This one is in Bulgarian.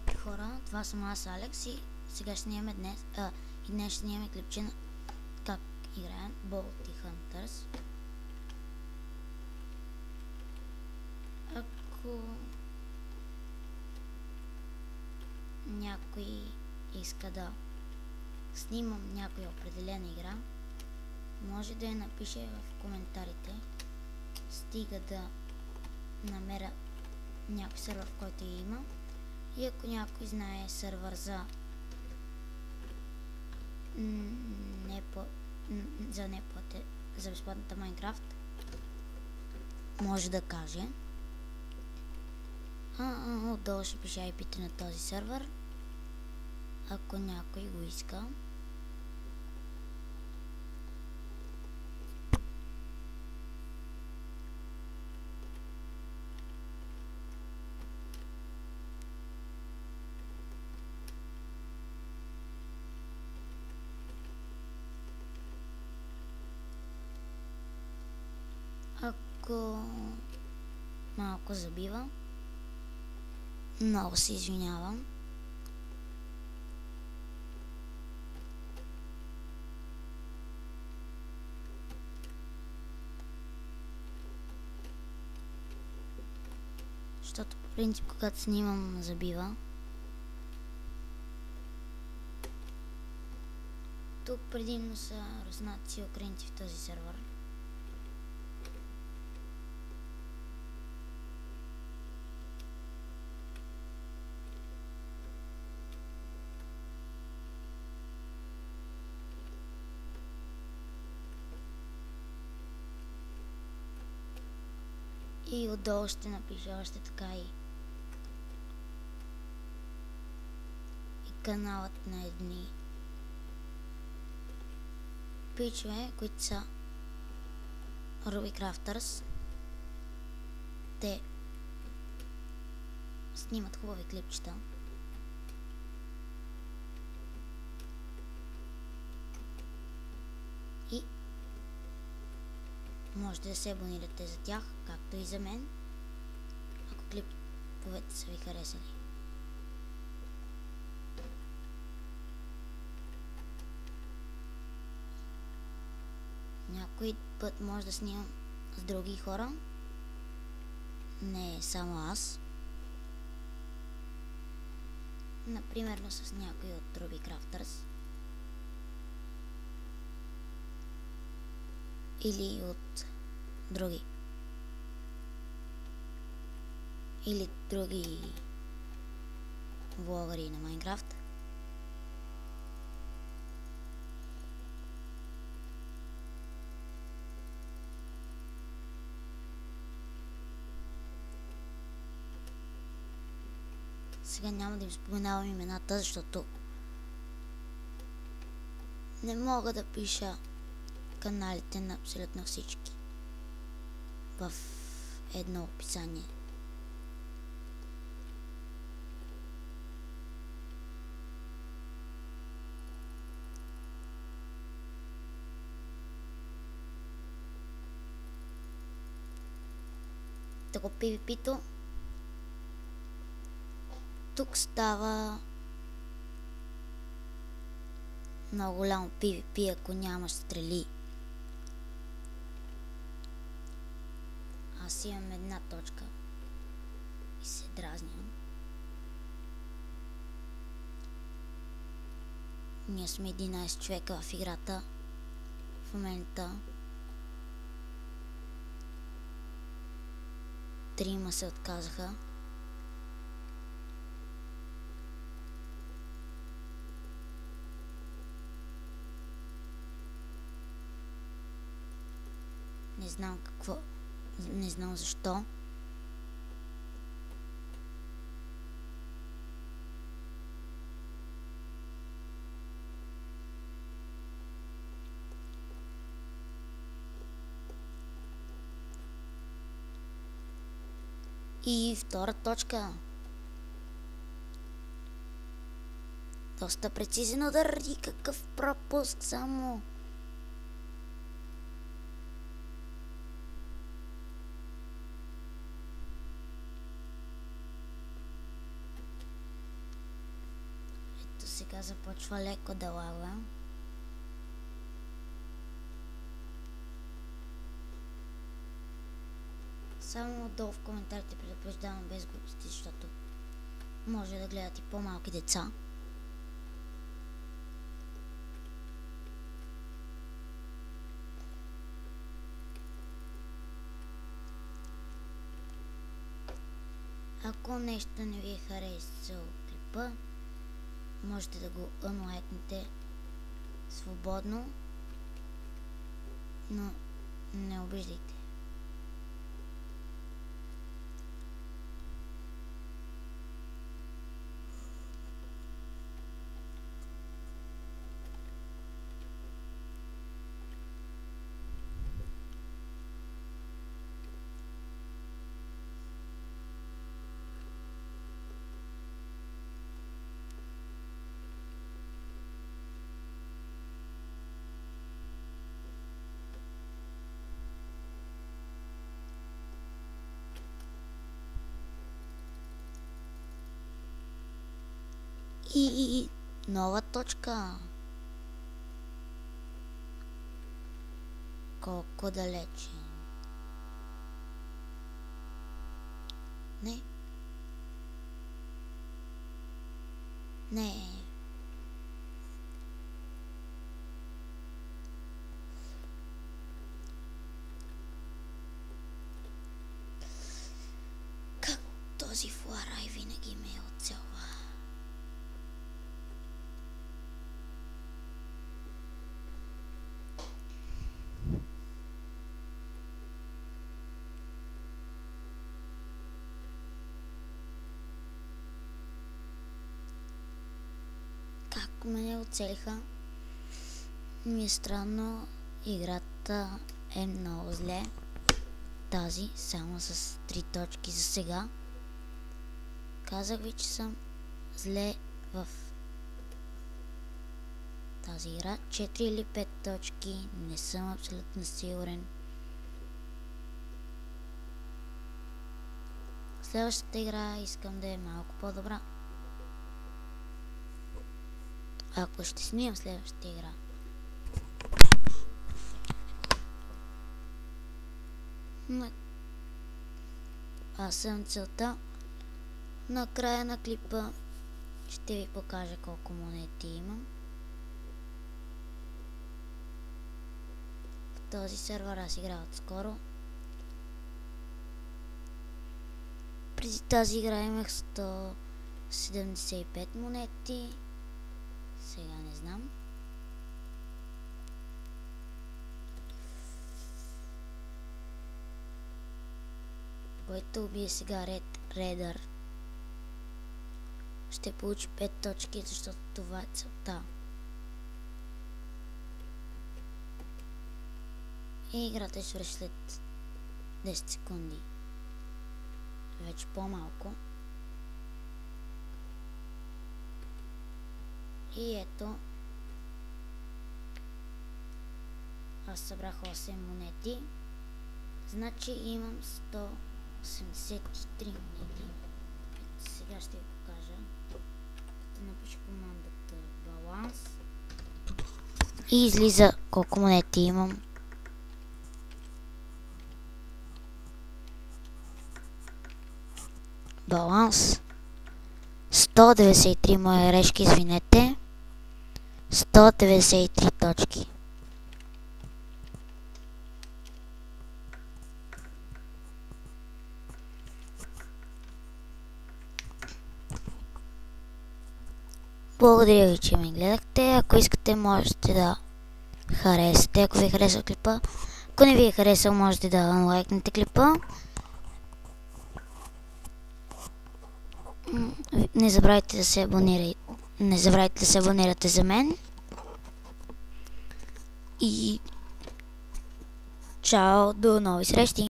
Здравейте хора, това съм аз Алекс и сега ще снимаме днес ще снимаме клипче на как играем Bounty Hunters. Ако някой иска да снимам някоя определена игра, може да я напише в коментарите, стига да намеря някой сервер, в който я има. И ако някой знае сервер за безплатната Майнкрафт, може да каже. Отдолу ще пише IP на този сервер, ако някой го иска. Ако малко забива, много се извинявам. Защото по принцип, когато снимам, забива. Тук предимно са руснаци и украинци в този сервер. И отдолу ще напиша още така и каналът на едни пичове, които са Ruby Crafters. Те снимат хубави клипчета. И можете да се абонирате за тях, както и за мен, ако клиповете са ви харесали. Някой път може да снимам с други хора, не само аз. Например с някой от Ruby Crafters. Или от други. Или други влогъри на Майнкрафт. Сега няма да им споменавам имената, защото не мога да пиша каналите на абсолютно всички в едно описание. Тако PvP-то тук става много голямо PvP, ако нямаш стрели. Аз имам една точка и се дразням. Ние сме 11 човека в играта в момента. 3 се отказаха. Не знам какво. Не знам защо. И втора точка. Доста прецизен удар и какъв пропуск само. сега започва леко да лагва. Само отдолу в коментарите предупреждавам без глупости, защото може да гледат и по-малки деца. Ако нещо не ви е харесало клипа, можете да го unlike-нете свободно, но не обиждайте. И нова точка. Колко далече. Не. Не. Как този фларай винаги ме оцелва. Как ме оцелиха? Ми е странно. Играта е много зле. Тази, само с 3 точки за сега. Казах ви, че съм зле в тази игра. 4 или 5 точки. Не съм абсолютно сигурен. Следващата игра искам да е малко по-добра. Ако ще снимам следващата игра. Аз съм целта. На края на клипа ще ви покажа колко монети имам. В този сервер аз играя отскоро. Преди тази игра имах 175 монети. Сега не знам. Който убие сега Редър ще получи 5 точки, защото това е целта. И играта ще свърши след 10 секунди. Вече по-малко. И ето. Аз събрах 8 монети. Значи имам 183 монети. Ето сега ще ви покажа. Да напиша командата баланс. И излиза колко монети имам. Баланс. 193 мои решки, извинете. 193 точки. Благодаря ви, че ме гледахте. Ако искате, можете да харесате, ако ви е харесал клипа. Ако не ви е харесал, можете да лайкнете клипа. Не забравяйте да се абонирате. Не забравяйте да се абонирате за мен. И чао, до нови срещи!